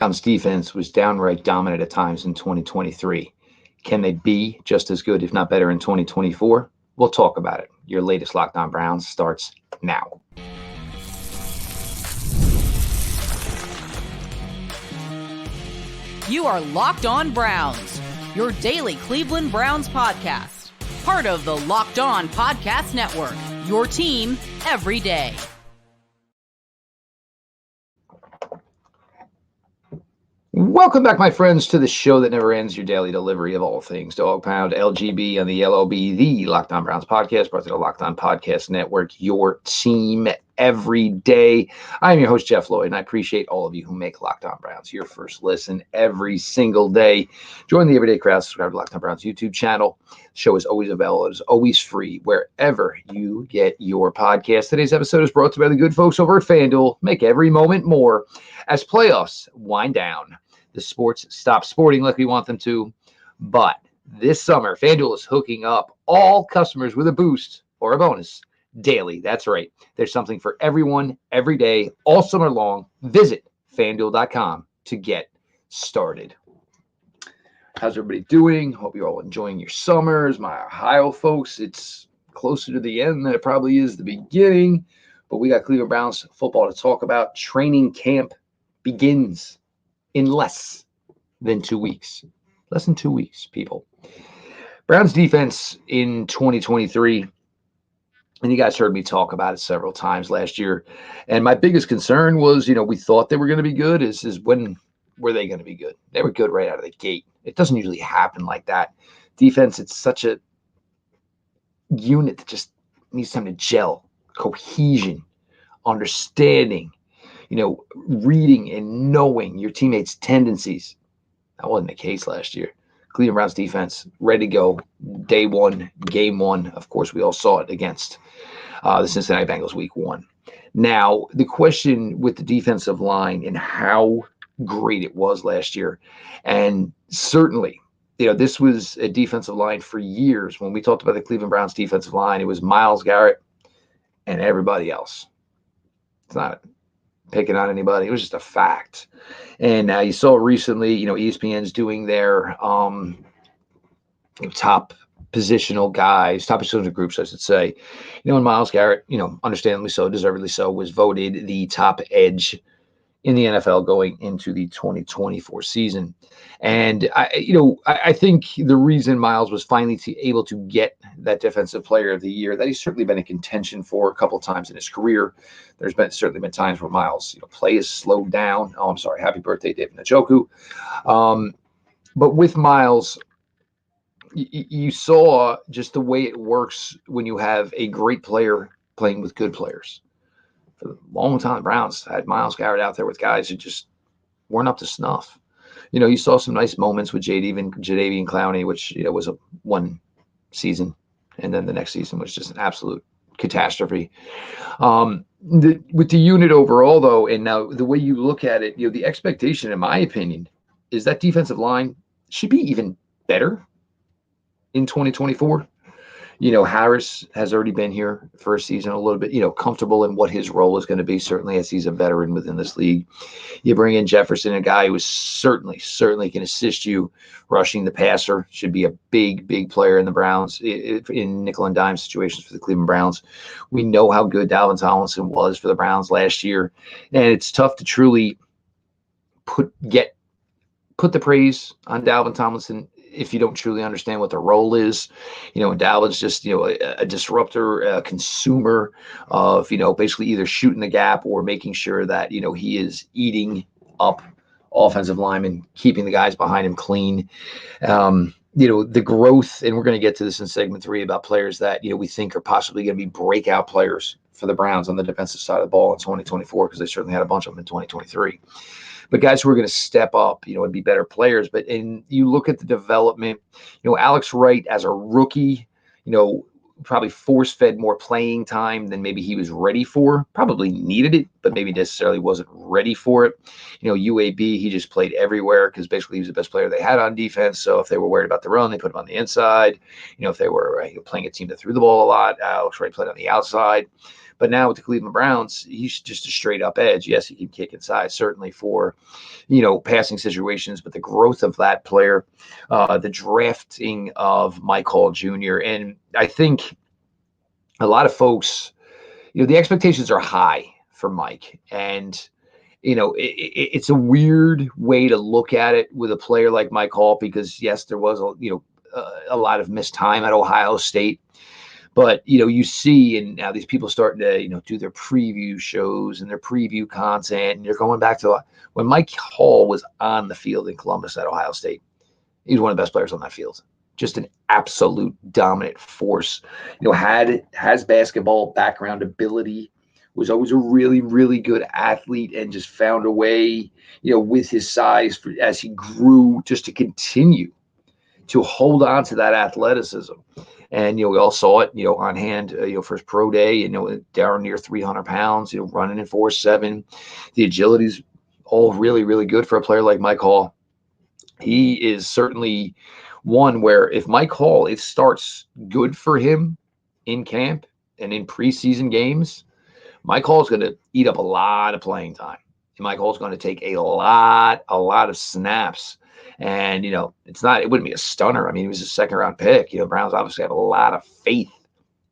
Browns defense was downright dominant at times in 2023. Can they be just as good, if not better, in 2024? We'll talk about it. Your latest Locked On Browns starts now. You are Locked On Browns, your daily Cleveland Browns podcast. Part of the Locked On Podcast Network, your team every day. Welcome back, my friends, to the show that never ends, your daily delivery of all things Dog Pound, LGB, on the LOB, the Locked On Browns podcast, brought to the Locked On Podcast Network, your team every day. I am your host, Jeff Lloyd, and I appreciate all of you who make Locked On Browns your first listen every single day. Join the everyday crowd, subscribe to Locked On Browns YouTube channel. The show is always available. It is always free wherever you get your podcast. Today's episode is brought to you by the good folks over at FanDuel. Make every moment more as playoffs wind down. The sports stop sporting like we want them to, but this summer, FanDuel is hooking up all customers with a boost or a bonus daily. That's right. There's something for everyone, every day, all summer long. Visit FanDuel.com to get started. How's everybody doing? Hope you're all enjoying your summers. My Ohio folks, it's closer to the end than it probably is the beginning, but we got Cleveland Browns football to talk about. Training camp begins in less than 2 weeks. Less than 2 weeks, people. Browns defense in 2023, and you guys heard me talk about it several times last year, and my biggest concern was, we thought they were going to be good, is when were they going to be good? They were good right out of the gate. It doesn't usually happen like that. Defense, it's such a unit that just needs time to gel, cohesion, understanding, reading and knowing your teammates' tendencies. That wasn't the case last year. Cleveland Browns defense, ready to go, day one, game one. Of course, we all saw it against the Cincinnati Bengals week 1. Now, the question with the defensive line and how great it was last year, and certainly, this was a defensive line for years. When we talked about the Cleveland Browns defensive line, it was Myles Garrett and everybody else. It's not picking on anybody. It was just a fact. And you saw recently, ESPN's doing their top positional guys, top positional groups, I should say. And Myles Garrett, understandably so, deservedly so, was voted the top edge in the NFL going into the 2024 season. And I think the reason Myles was finally able to get that Defensive Player of the Year, that he's certainly been in contention for a couple of times in his career. There's certainly been times where Myles, play is slowed down. Oh, I'm sorry. Happy birthday, David Njoku. But with Myles, you saw just the way it works when you have a great player playing with good players. For a long time, the Browns had Myles Garrett out there with guys who just weren't up to snuff. You saw some nice moments with Jadeveon Clowney, which, was a one season. And then the next season was just an absolute catastrophe. With the unit overall, though, and now the way you look at it, the expectation, in my opinion, is that defensive line should be even better in 2024. Harris has already been here for a season, a little bit, comfortable in what his role is going to be, certainly as he's a veteran within this league. You bring in Jefferson, a guy who is certainly can assist you rushing the passer, should be a big player in the Browns, in nickel and dime situations for the Cleveland Browns. We know how good Dalvin Tomlinson was for the Browns last year, and it's tough to truly put the praise on Dalvin Tomlinson if you don't truly understand what the role is. And Dalvin's just, a disruptor, a consumer of, basically either shooting the gap or making sure that, he is eating up offensive linemen, keeping the guys behind him clean. The growth, and we're going to get to this in segment 3 about players that, we think are possibly going to be breakout players for the Browns on the defensive side of the ball in 2024, because they certainly had a bunch of them in 2023. But guys who are going to step up, and be better players. But you look at the development, Alex Wright as a rookie, probably force-fed more playing time than maybe he was ready for. Probably needed it, but maybe necessarily wasn't ready for it. UAB, he just played everywhere because basically he was the best player they had on defense. So if they were worried about the run, they put him on the inside. If they were playing a team that threw the ball a lot, Alex Wright played on the outside. But now with the Cleveland Browns, he's just a straight up edge. Yes, he can kick inside, certainly for, passing situations, but the growth of that player, the drafting of Mike Hall Jr., and I think a lot of folks, the expectations are high for Mike. And, it's a weird way to look at it with a player like Mike Hall, because yes, there was a lot of missed time at Ohio State. But, you see, and now these people starting to, do their preview shows and their preview content. And you're going back to when Mike Hall was on the field in Columbus at Ohio State. He was one of the best players on that field. Just an absolute dominant force. Has basketball background ability, was always a really, really good athlete, and just found a way, with his size as he grew, just to continue to hold on to that athleticism. And, we all saw it, on hand, for his pro day, down near 300 pounds, running in 4.7. The agility's all really, really good for a player like Mike Hall. He is certainly one where if Mike Hall, it starts good for him in camp and in preseason games, Mike Hall is going to eat up a lot of playing time. Mike Hall is going to take a lot of snaps. And, it wouldn't be a stunner. I mean, he was a second-round pick. Browns obviously have a lot of faith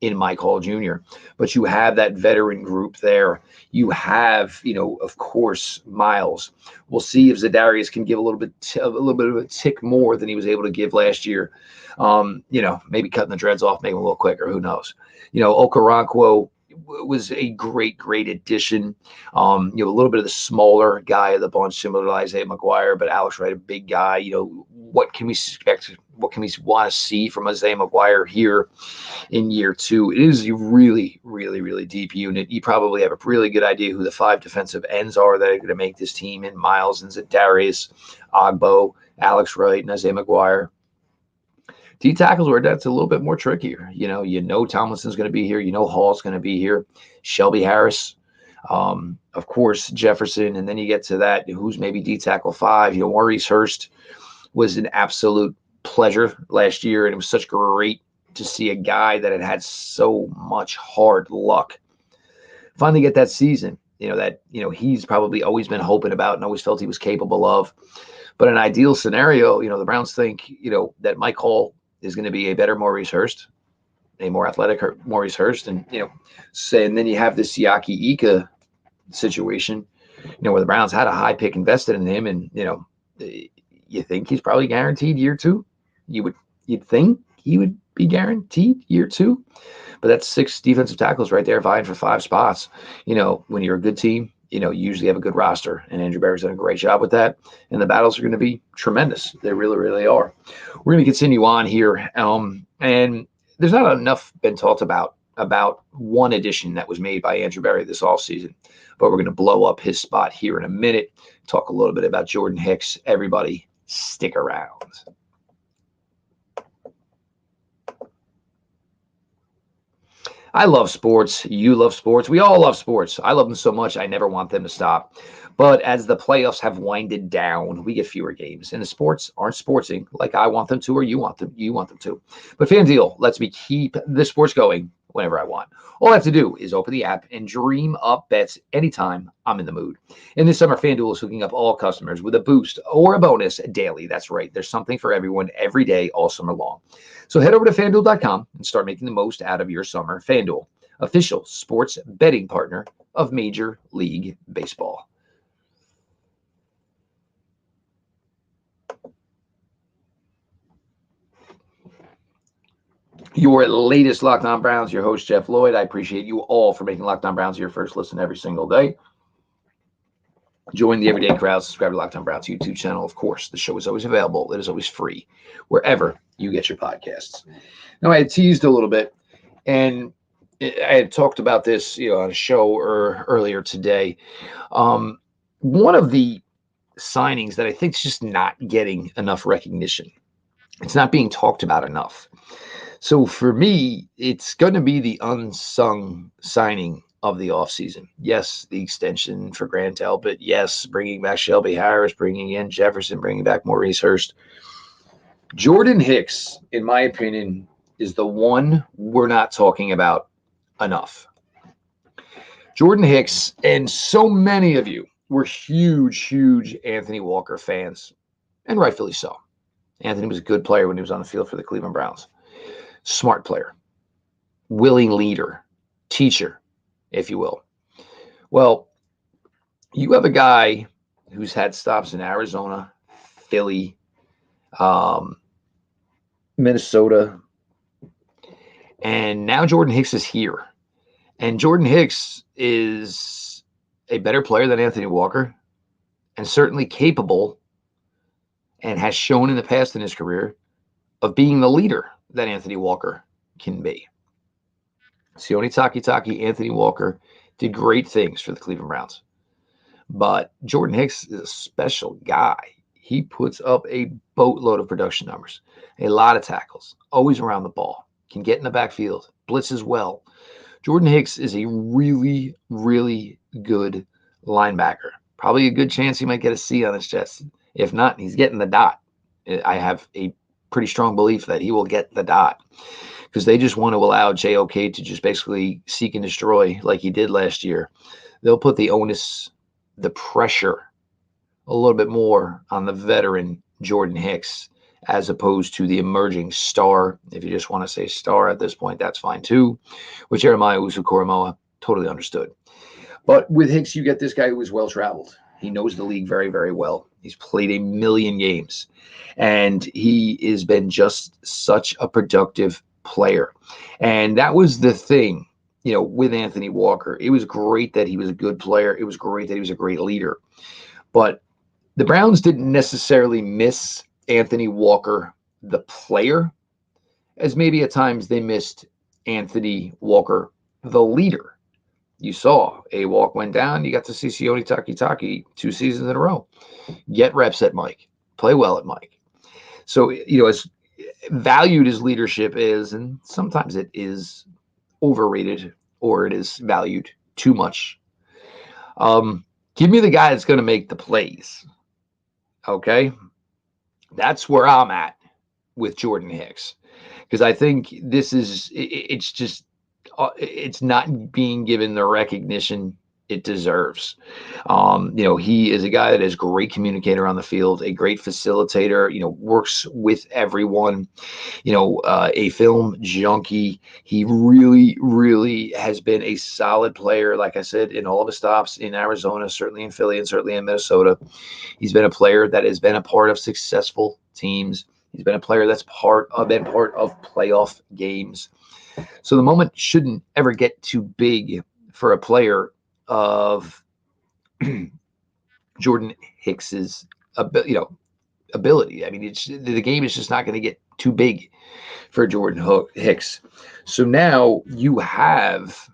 in Mike Hall Jr., but you have that veteran group there. You have, of course, Miles. We'll see if Za'Darius can give a little bit of a tick more than he was able to give last year. Maybe cutting the dreads off, make him a little quicker. Who knows? Okoronkwo was a great addition. A little bit of the smaller guy of the bunch, similar to Isaiah McGuire, but Alex Wright, a big guy. What can we expect? What can we want to see from Isaiah McGuire here in year 2? It is a really, really, really deep unit. You probably have a really good idea who the 5 defensive ends are that are going to make this team in Miles and Za'Darius, Ogbo, Alex Wright, and Isaiah McGuire. D tackles where that's a little bit more trickier. Tomlinson's going to be here. Hall's going to be here. Shelby Harris, of course, Jefferson. And then you get to that, who's maybe D tackle 5. Maurice Hurst was an absolute pleasure last year. And it was such great to see a guy that had so much hard luck finally get that season, he's probably always been hoping about and always felt he was capable of. But an ideal scenario, the Browns think, that Mike Hall is going to be a better Maurice Hurst, a more athletic Maurice Hurst. And, and then you have this Siaki Ika situation, where the Browns had a high pick invested in him. And, you think he's probably guaranteed year 2. You'd think he would be guaranteed year 2, but that's 6 defensive tackles right there vying for 5 spots. When you're a good team, you usually have a good roster, and Andrew Berry's done a great job with that. And the battles are going to be tremendous. They really, really are. We're going to continue on here. And there's not enough been talked about one addition that was made by Andrew Berry this offseason, but we're going to blow up his spot here in a minute. Talk a little bit about Jordan Hicks. Everybody stick around. I love sports. You love sports. We all love sports. I love them so much, I never want them to stop. But as the playoffs have winded down, we get fewer games. And the sports aren't sportsing like I want them to or you want them to. But FanDuel lets me keep the sports going whenever I want. All I have to do is open the app and dream up bets anytime I'm in the mood. And this summer, FanDuel is hooking up all customers with a boost or a bonus daily. That's right. There's something for everyone every day all summer long. So head over to FanDuel.com and start making the most out of your summer. FanDuel, official sports betting partner of Major League Baseball. Your latest Locked On Browns, your host, Jeff Lloyd. I appreciate you all for making Locked On Browns your first listen every single day. Join the everyday crowd. Subscribe to Locked On Browns YouTube channel. Of course, the show is always available. It is always free wherever you get your podcasts. Now, I had teased a little bit, and I had talked about this, on a show earlier today. One of the signings that I think is just not getting enough recognition. It's not being talked about enough. So for me, it's going to be the unsung signing of the offseason. Yes, the extension for Grant Delpit. Yes, bringing back Shelby Harris, bringing in Jefferson, bringing back Maurice Hurst. Jordan Hicks, in my opinion, is the one we're not talking about enough. Jordan Hicks, and so many of you were huge Anthony Walker fans, and rightfully so. Anthony was a good player when he was on the field for the Cleveland Browns. Smart player, willing leader, teacher, if you will. Well, you have a guy who's had stops in Arizona, Philly, Minnesota, and now Jordan Hicks is here. And Jordan Hicks is a better player than Anthony Walker, and certainly capable, and has shown in the past in his career, of being the leader that Anthony Walker can be. Sione Takitaki, Anthony Walker did great things for the Cleveland Browns. But Jordan Hicks is a special guy. He puts up a boatload of production numbers, a lot of tackles, always around the ball, can get in the backfield, blitzes well. Jordan Hicks is a really good linebacker. Probably a good chance he might get a C on his chest. If not, he's getting the dot. I have a pretty strong belief that he will get the dot, because they just want to allow JOK to just basically seek and destroy like he did last year. They'll put the onus, the pressure, a little bit more on the veteran Jordan Hicks, as opposed to the emerging star. If you just want to say star at this point, that's fine too, which Jeremiah Usu-Koromoa totally understood. But with Hicks, you get this guy who is well-traveled. He knows the league very well. He's played a million games, and he has been just such a productive player. And that was the thing, with Anthony Walker. It was great that he was a good player. It was great that he was a great leader. But the Browns didn't necessarily miss Anthony Walker, the player, as maybe at times they missed Anthony Walker, the leader. You saw a walk went down. You got to see Sione Takitaki 2 seasons in a row. Get reps at Mike. Play well at Mike. So, as valued as leadership is, and sometimes it is overrated or it is valued too much, give me the guy that's going to make the plays. Okay? That's where I'm at with Jordan Hicks. Because I think it's not being given the recognition it deserves. He is a guy that is a great communicator on the field, a great facilitator, works with everyone, a film junkie. He really has been a solid player, like I said, in all of his stops in Arizona, certainly in Philly, and certainly in Minnesota. He's been a player that has been a part of successful teams. He's been a player that's been part of playoff games. So the moment shouldn't ever get too big for a player of Jordan Hicks's ability. I mean, the game is just not going to get too big for Jordan Hicks. So now you have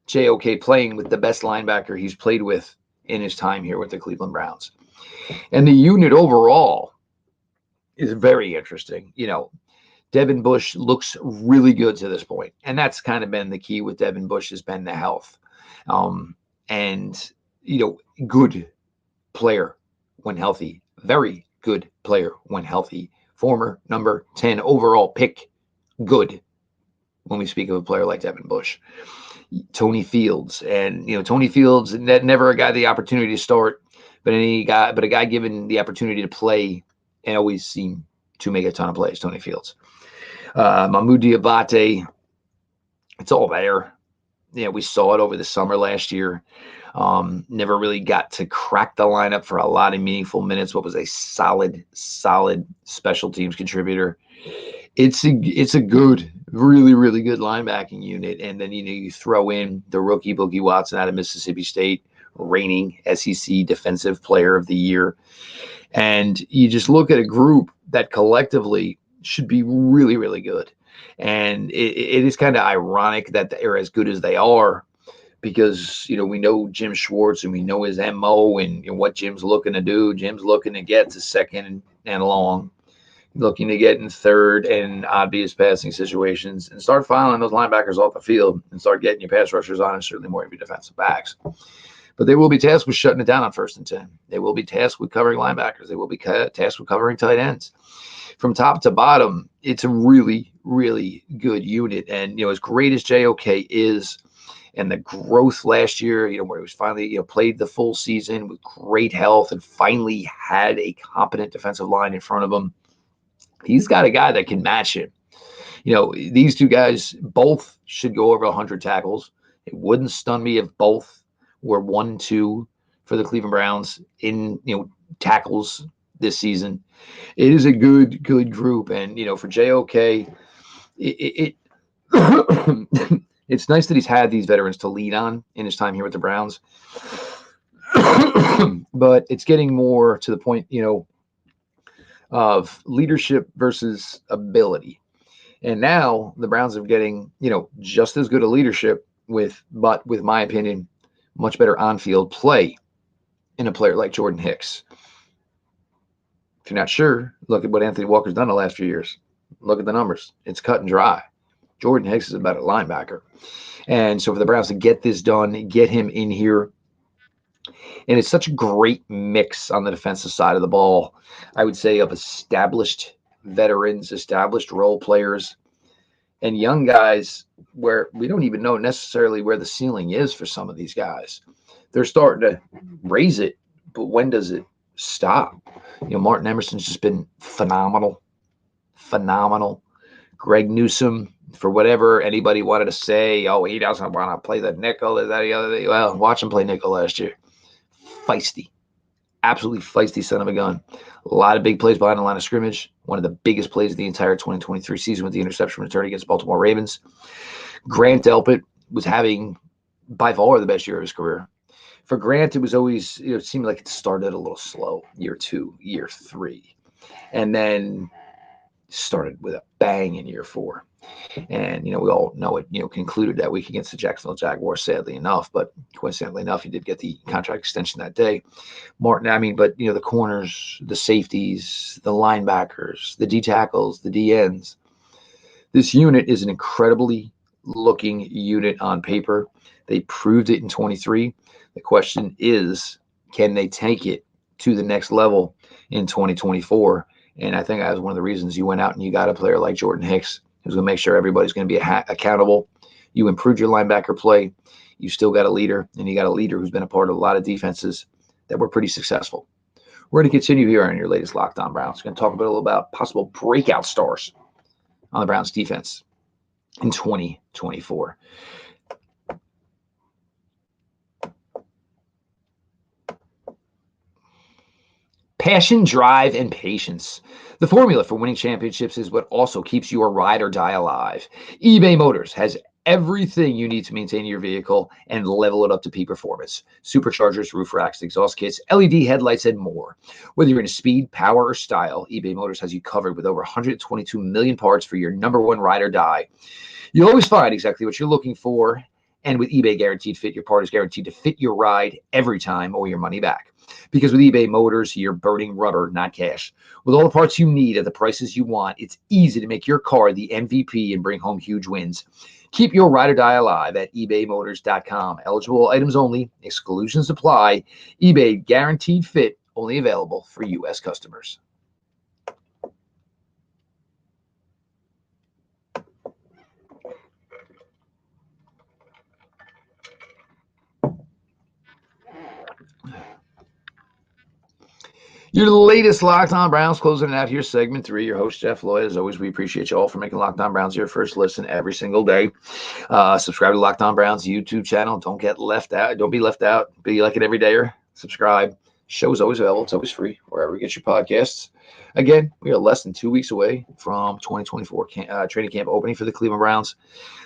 JOK playing with the best linebacker he's played with in his time here with the Cleveland Browns. And the unit overall is very interesting. Devin Bush looks really good to this point. And that's kind of been the key with Devin Bush, has been the health. Good player when healthy. Very good player when healthy. Former number 10 overall pick. Good when we speak of a player like Devin Bush. Tony Fields. And, Tony Fields, never a guy the opportunity to start, but a guy given the opportunity to play and always seemed to make a ton of plays, Tony Fields. Mahmoud Diabate, it's all there. We saw it over the summer last year. Never really got to crack the lineup for a lot of meaningful minutes. What was a solid special teams contributor. It's a good, really good linebacking unit. And then, you throw in the rookie Boogie Watson out of Mississippi State, reigning SEC Defensive Player of the Year. And you just look at a group that collectively should be really good. And it is kind of ironic that they're as good as they are, because, we know Jim Schwartz and we know his MO and what Jim's looking to do. Jim's looking to get to second and long, looking to get in third and obvious passing situations, and start filing those linebackers off the field and start getting your pass rushers on, and certainly more of your defensive backs. But they will be tasked with shutting it down on 1st and 10. They will be tasked with covering linebackers. They will be tasked with covering tight ends. From top to bottom, it's a really good unit. And, as great as JOK is, and the growth last year, where he was finally, played the full season with great health and finally had a competent defensive line in front of him. He's got a guy that can match him. These two guys both should go over 100 tackles. It wouldn't stun me if both were 1-2 for the Cleveland Browns in, tackles this season. It is a good group. And, for JOK, it's nice that he's had these veterans to lead on in his time here with the Browns. But it's getting more to the point, of leadership versus ability. And now the Browns are getting, just as good a leadership with my opinion, much better on-field play in a player like Jordan Hicks. If you're not sure, look at what Anthony Walker's done the last few years. Look at the numbers. It's cut and dry. Jordan Hicks is a better linebacker. And so for the Browns to get this done, get him in here, and it's such a great mix on the defensive side of the ball, I would say, of established veterans, established role players, and young guys where we don't even know necessarily where the ceiling is for some of these guys. They're starting to raise it, but when does it stop? Martin Emerson's just been phenomenal. Greg Newsome, for whatever anybody wanted to say, he doesn't want to play the nickel, is that the other thing? Well, watch him play nickel last year. Feisty. Absolutely feisty son of a gun. A lot of big plays behind the line of scrimmage. One of the biggest plays of the entire 2023 season with the interception return against the Baltimore Ravens. Grant Delpit was having by far the best year of his career. For Grant, it was always, it seemed like it started a little slow, year 2, year 3. And then started with a bang in year 4. And, we all know it, concluded that week against the Jacksonville Jaguars, sadly enough. But coincidentally enough, he did get the contract extension that day. Martin, but, the corners, the safeties, the linebackers, the D tackles, the D ends. This unit is an incredibly looking unit on paper. They proved it in 23. The question is, can they take it to the next level in 2024? And I think that was one of the reasons you went out and you got a player like Jordan Hicks, who's going to make sure everybody's going to be accountable. You improved your linebacker play. You still got a leader, and you got a leader who's been a part of a lot of defenses that were pretty successful. We're going to continue here on your latest Locked On Browns. We're going to talk a little about possible breakout stars on the Browns defense in 2024. Passion, drive, and patience. The formula for winning championships is what also keeps your ride or die alive. eBay Motors has everything you need to maintain your vehicle and level it up to peak performance. Superchargers, roof racks, exhaust kits, LED headlights, and more. Whether you're into speed, power, or style, eBay Motors has you covered with over 122 million parts for your number one ride or die. You'll always find exactly what you're looking for, and with eBay Guaranteed Fit, your part is guaranteed to fit your ride every time or your money back. Because with eBay Motors, you're burning rubber, not cash. With all the parts you need at the prices you want, it's easy to make your car the MVP and bring home huge wins. Keep your ride or die alive at ebaymotors.com. Eligible items only. Exclusions apply. eBay Guaranteed Fit, only available for U.S. customers. Your latest Locked On Browns, closing out here, segment 3. Your host, Jeff Lloyd. As always, we appreciate you all for making Locked On Browns your first listen every single day. Subscribe to Locked On Browns YouTube channel. Don't get left out. Don't be left out. Be like it every day. Subscribe. Show is always available. It's always free wherever you get your podcasts. Again, we are less than 2 weeks away from 2024 training camp opening for the Cleveland Browns.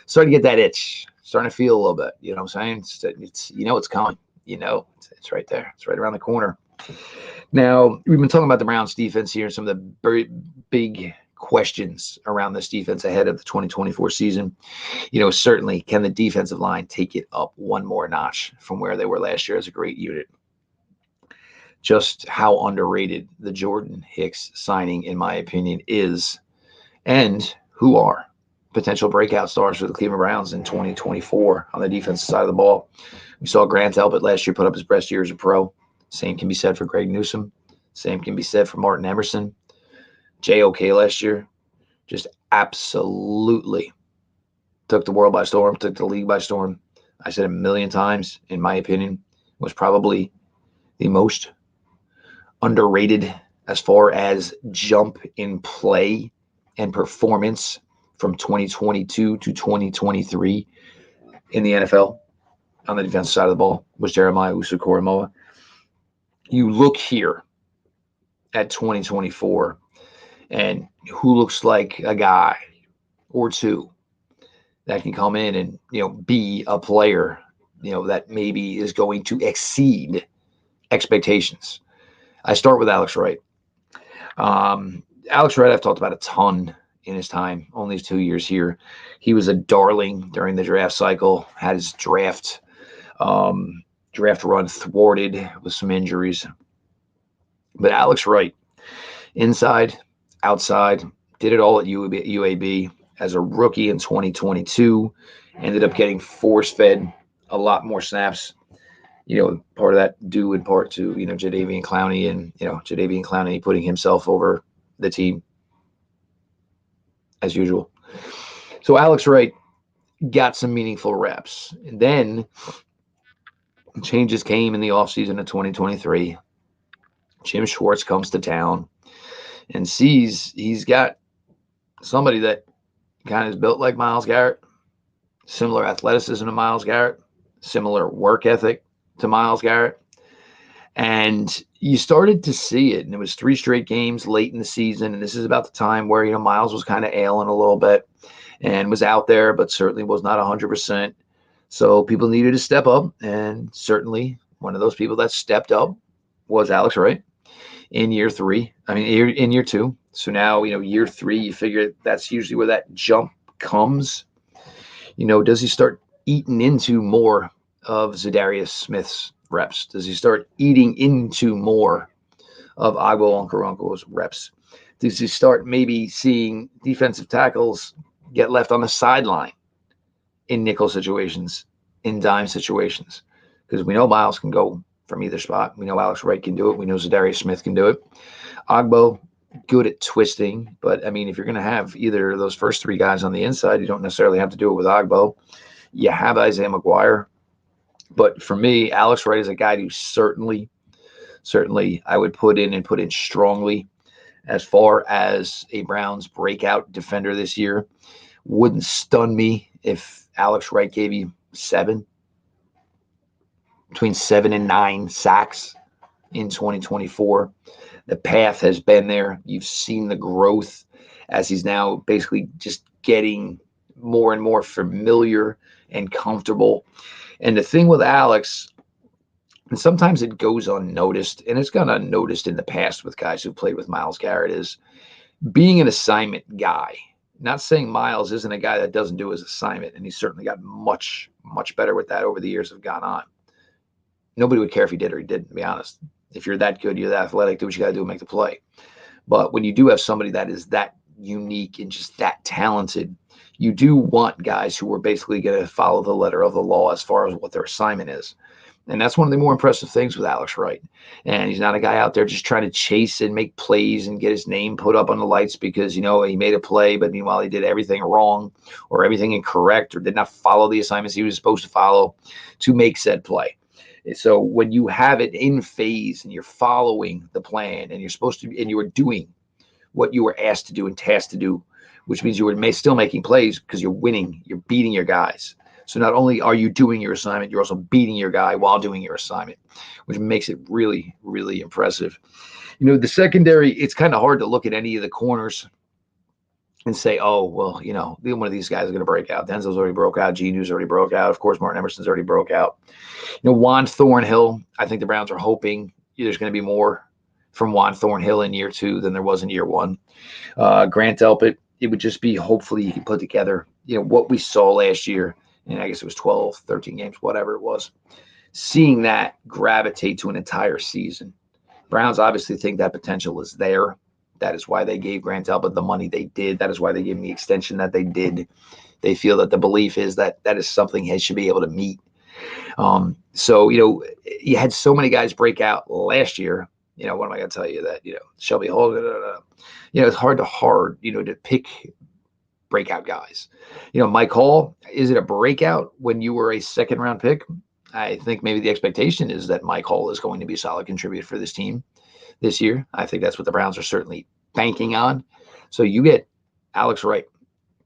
Starting to get that itch. Starting to feel a little bit. You know what I'm saying? It's it's coming. It's right there. It's right around the corner. Now, we've been talking about the Browns defense here and some of the very big questions around this defense ahead of the 2024 season. Certainly, can the defensive line take it up one more notch from where they were last year as a great unit? Just how underrated the Jordan Hicks signing, in my opinion, is, and who are potential breakout stars for the Cleveland Browns in 2024 on the defensive side of the ball. We saw Grant Delpit last year put up his best year as a pro. Same can be said for Greg Newsome. Same can be said for Martin Emerson. JOK last year just absolutely took the world by storm, took the league by storm. I said a million times, in my opinion, was probably the most underrated as far as jump in play and performance from 2022 to 2023 in the NFL on the defensive side of the ball was Jeremiah Owusu-Koramoah. You look here at 2024 and who looks like a guy or two that can come in and, be a player, that maybe is going to exceed expectations. I start with Alex Wright. Alex Wright, I've talked about a ton in his time, only his 2 years here. He was a darling during the draft cycle, had his draft run thwarted with some injuries. But Alex Wright, inside, outside, did it all at UAB as a rookie in 2022, ended up getting force-fed a lot more snaps. Part of that due in part to, Jadeveon Clowney and, Jadeveon Clowney putting himself over the team as usual. So Alex Wright got some meaningful reps. And then changes came in the offseason of 2023. Jim Schwartz comes to town and sees he's got somebody that kind of is built like Myles Garrett, similar athleticism to Myles Garrett, similar work ethic to Myles Garrett. And you started to see it, and it was 3 straight games late in the season. And this is about the time where, Myles was kind of ailing a little bit and was out there, but certainly was not 100%. So people needed to step up. And certainly one of those people that stepped up was Alex Wright in year 2. So now, year 3, you figure that's usually where that jump comes. Does he start eating into more of Zadarius Smith's reps? Does he start eating into more of Agbo Okoronkwo's reps? Does he start maybe seeing defensive tackles get left on the sideline in nickel situations, in dime situations? Because we know Myles can go from either spot. We know Alex Wright can do it. We know Zadarius Smith can do it. Agbo, good at twisting. But, if you're going to have either of those first 3 guys on the inside, you don't necessarily have to do it with Agbo. You have Isaiah McGuire. But for me, Alex Wright is a guy who certainly I would put in strongly as far as a Browns breakout defender this year. Wouldn't stun me if Alex Wright gave you between 7 and 9 sacks in 2024. The path has been there. You've seen the growth as he's now basically just getting more and more familiar and comfortable. And the thing with Alex, and sometimes it goes unnoticed, and it's gone unnoticed in the past with guys who played with Myles Garrett, is being an assignment guy. Not saying Myles isn't a guy that doesn't do his assignment, and he's certainly got much, much better with that over the years have gone on. Nobody would care if he did or he didn't, to be honest. If you're that good, you're that athletic, do what you got to do and make the play. But when you do have somebody that is that unique and just that talented, you do want guys who are basically going to follow the letter of the law as far as what their assignment is. And that's one of the more impressive things with Alex Wright. And he's not a guy out there just trying to chase and make plays and get his name put up on the lights because, he made a play, but meanwhile he did everything wrong or everything incorrect or did not follow the assignments he was supposed to follow to make said play. So when you have it in phase and you're following the plan and you're supposed to, and you are doing what you were asked to do and tasked to do, which means you were still making plays because you're winning, you're beating your guys. So not only are you doing your assignment, you're also beating your guy while doing your assignment, which makes it really, really impressive. The secondary, it's kind of hard to look at any of the corners and say, oh, well, one of these guys is going to break out. Denzel's already broke out. Genu's already broke out. Of course, Martin Emerson's already broke out. Juan Thornhill, I think the Browns are hoping there's going to be more from Juan Thornhill in year 2 than there was in year 1. Grant Delpit, it would just be hopefully you can put together, what we saw last year. And I guess it was 12, 13 games, whatever it was. Seeing that gravitate to an entire season. Browns obviously think that potential is there. That is why they gave Grant Delpit the money they did. That is why they gave him the extension that they did. They feel that the belief is that that is something he should be able to meet. So, you had so many guys break out last year. What am I going to tell you that, Shelby Hall, it's hard to pick breakout guys. Mike Hall, is it a breakout when you were a second-round pick? I think maybe the expectation is that Mike Hall is going to be a solid contributor for this team this year. I think that's what the Browns are certainly banking on. So you get Alex Wright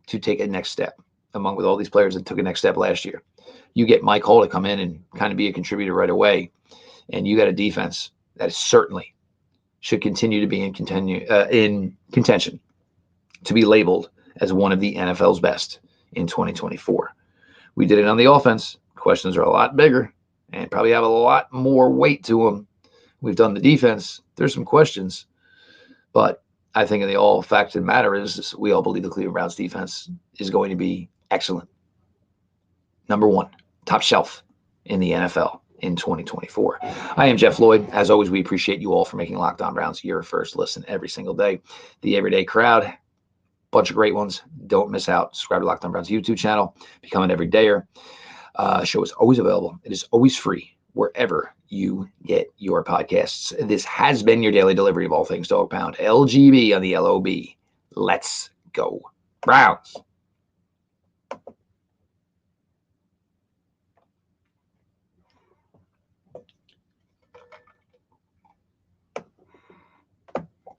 to take a next step with all these players that took a next step last year. You get Mike Hall to come in and kind of be a contributor right away. And you got a defense that certainly should continue to be in contention to be labeled as one of the NFL's best in 2024. We did it on the offense. Questions are a lot bigger and probably have a lot more weight to them. We've done the defense. There's some questions, but I think the all fact of the matter is we all believe the Cleveland Browns defense is going to be excellent. Number one, top shelf in the NFL in 2024. I am Jeff Lloyd. As always, we appreciate you all for making Locked On Browns your first listen every single day. The everyday crowd, bunch of great ones. Don't miss out. Subscribe to Locked On Browns YouTube channel. Become an everydayer. Show is always available. It is always free wherever you get your podcasts. This has been your daily delivery of all things Dog Pound. LGB on the LOB. Let's go Browns.